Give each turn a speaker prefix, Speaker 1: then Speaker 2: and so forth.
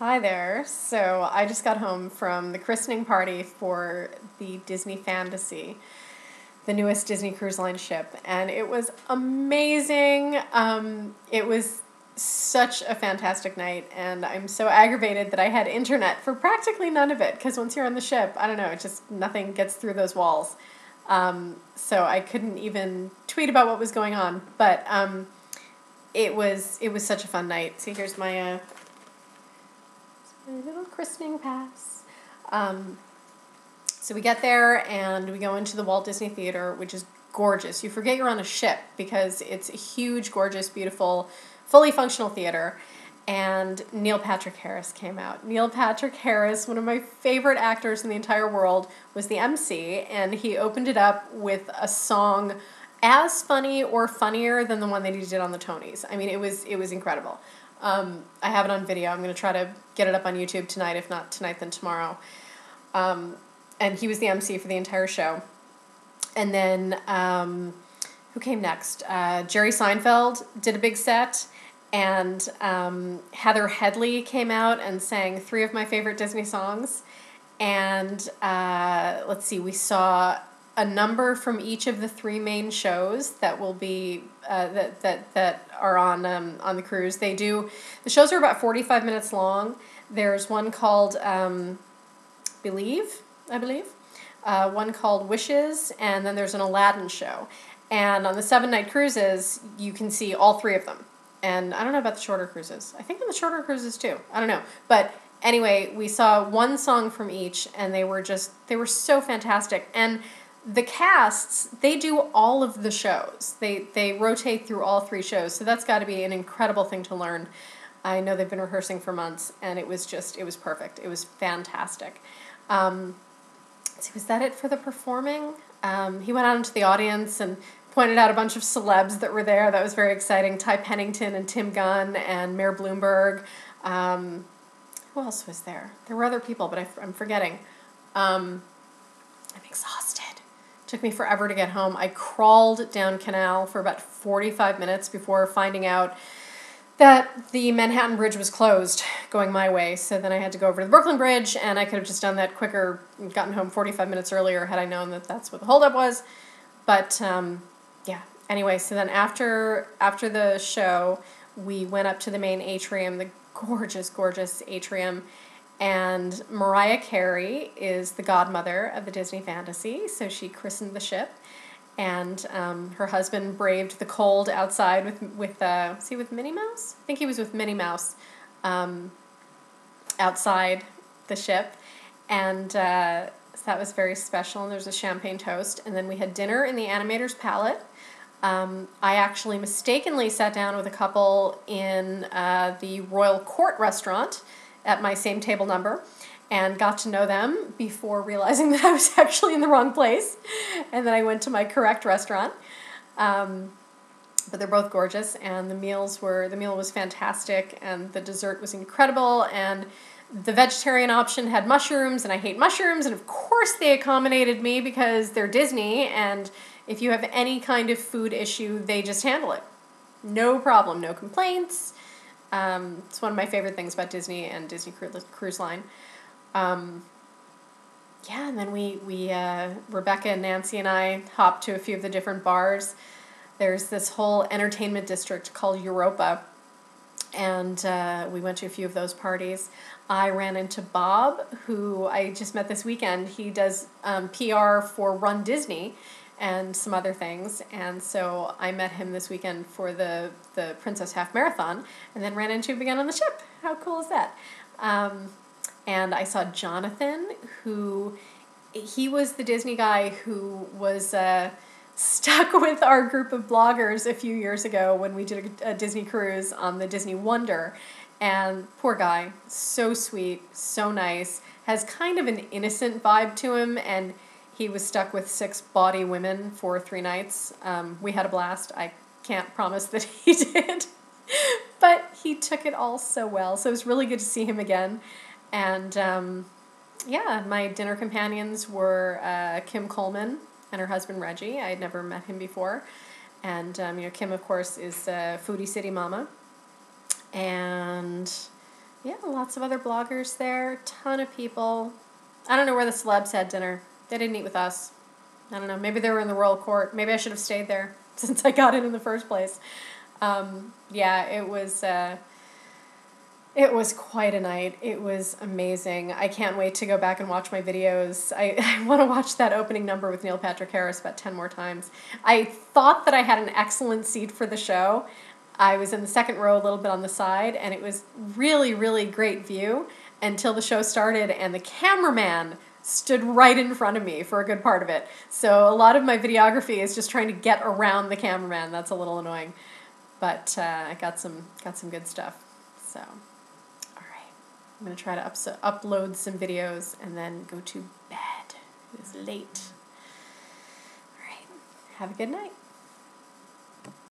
Speaker 1: Hi there. So I just got home from the christening party for the Disney Fantasy, the newest Disney Cruise Line ship, and it was amazing. It was such a fantastic night, and I'm so aggravated that I had internet for practically none of it, because once you're on the ship, I don't know, it just nothing gets through those walls. So I couldn't even tweet about what was going on, but it was such a fun night. See, here's my little christening pass. So we get there and we go into the Walt Disney Theater, which is gorgeous. You forget you're on a ship because it's a huge, gorgeous, beautiful, fully functional theater. And Neil Patrick Harris came out. Neil Patrick Harris, one of my favorite actors in the entire world, was the MC, and he opened it up with a song as funny or funnier than the one that he did on the Tonys. I mean, it was incredible. I have it on video. I'm going to try to get it up on YouTube tonight. If not tonight, then tomorrow. And he was the MC for the entire show. And then, who came next? Jerry Seinfeld did a big set. And Heather Headley came out and sang 3 of my favorite Disney songs. And let's see, we saw a number from each of the 3 main shows that will be that are on the cruise. The shows are about 45 minutes long. There's one called Believe, I believe, one called Wishes, and then there's an Aladdin show. And on the 7-night cruises, you can see all 3 of them. And I don't know about the shorter cruises. I think on the shorter cruises too. I don't know. But anyway, we saw one song from each, and they were so fantastic. And the casts, they do all of the shows. They rotate through all 3 shows. So that's got to be an incredible thing to learn. I know they've been rehearsing for months, and it was perfect. It was fantastic. Was that it for the performing? He went out into the audience and pointed out a bunch of celebs that were there. That was very exciting. Ty Pennington and Tim Gunn and Mayor Bloomberg. Who else was there? There were other people, but I'm forgetting. I'm exhausted. It took me forever to get home. I crawled down Canal for about 45 minutes before finding out that the Manhattan Bridge was closed going my way. So then I had to go over to the Brooklyn Bridge, and I could have just done that quicker and gotten home 45 minutes earlier had I known that that's what the holdup was. But yeah, anyway, so then after the show, we went up to the main atrium, the gorgeous, gorgeous atrium, and Mariah Carey is the godmother of the Disney Fantasy, so she christened the ship. And her husband braved the cold outside with was he with Minnie Mouse? I think he was with Minnie Mouse outside the ship. And so that was very special. And there was a champagne toast. And then we had dinner in the Animator's Palette. I actually mistakenly sat down with a couple in the Royal Court restaurant at my same table number, and got to know them before realizing that I was actually in the wrong place. And then I went to my correct restaurant. But they're both gorgeous, and the meal was fantastic, and the dessert was incredible, and the vegetarian option had mushrooms, and I hate mushrooms, and of course they accommodated me because they're Disney, and if you have any kind of food issue, they just handle it. No problem, no complaints. It's one of my favorite things about Disney and Disney Cruise Line. Yeah, and then we Rebecca and Nancy and I hopped to a few of the different bars. There's this whole entertainment district called Europa, and we went to a few of those parties. I ran into Bob, who I just met this weekend. He does PR for Run Disney and some other things, and so I met him this weekend for the Princess Half Marathon, and then ran into him again on the ship. How cool is that? And I saw Jonathan, he was the Disney guy who was stuck with our group of bloggers a few years ago when we did a Disney cruise on the Disney Wonder. And poor guy, so sweet, so nice, has kind of an innocent vibe to him, and he was stuck with 6 bawdy women for 3 nights. We had a blast. I can't promise that he did, but he took it all so well. So it was really good to see him again. And yeah, my dinner companions were Kim Coleman and her husband Reggie. I had never met him before. And Kim, of course, is Foodie City Mama. And Yeah, lots of other bloggers there, ton of people. I don't know where the celebs had dinner. They didn't eat with us. I don't know, maybe they were in the royal court. Maybe I should have stayed there since I got in the first place. Yeah, it was quite a night. It was amazing. I can't wait to go back and watch my videos. I want to watch that opening number with Neil Patrick Harris about 10 more times. I thought that I had an excellent seat for the show. I was in the second row a little bit on the side, and it was really, really great view until the show started, and the cameraman stood right in front of me for a good part of it. So a lot of my videography is just trying to get around the cameraman. That's a little annoying. But I got some good stuff. So... I'm going to try to upload some videos and then go to bed. It is late. All right. Have a good night.